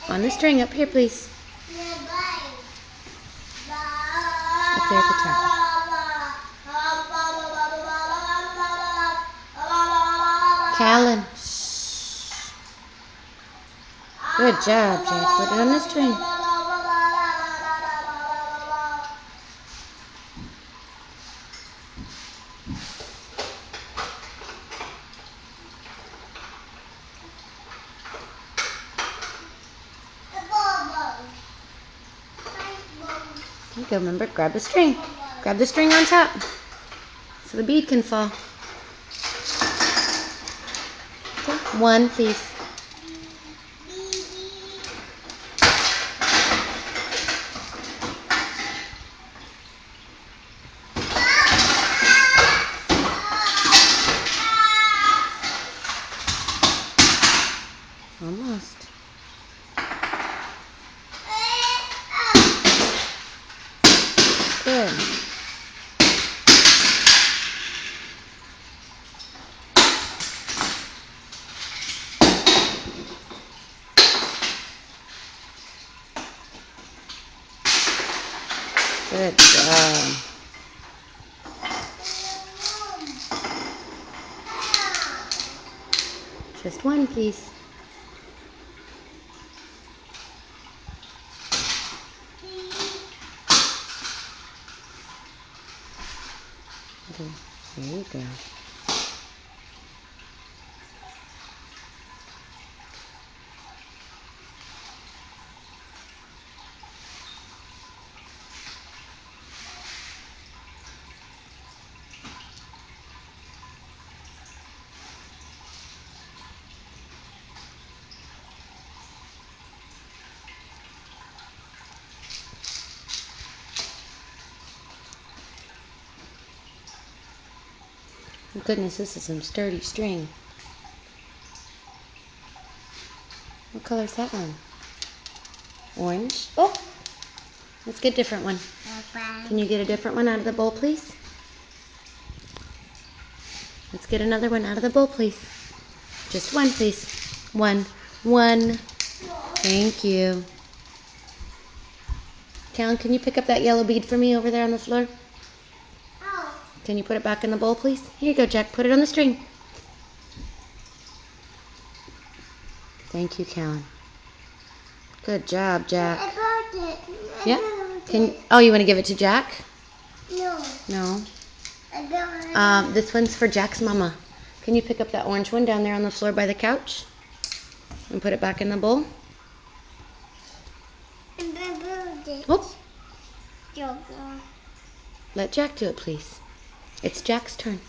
On the string, up here, please. Up there at the top. Callan. Shh. Good job, Jack. Put it on the string. There you go, remember, grab the string. Grab the string on top so the bead can fall. Okay, one, please. Almost. Good. Good job. Just one, please. Okay, there you go. Oh, goodness, this is some sturdy string. What color is that one? Orange. Oh! Let's get a different one. Can you get a different one out of the bowl, please? Let's get another one out of the bowl, please. Just one, please. One. One. Thank you. Callan, can you pick up that yellow bead for me over there on the floor? Can you put it back in the bowl, please? Here you go, Jack. Put it on the string. Thank you, Callan. Good job, Jack. Yeah? Oh, you want to give it to Jack? No. No? This one's for Jack's mama. Can you pick up that orange one down there on the floor by the couch? And put it back in the bowl? Oh. Let Jack do it, please. It's Jack's turn.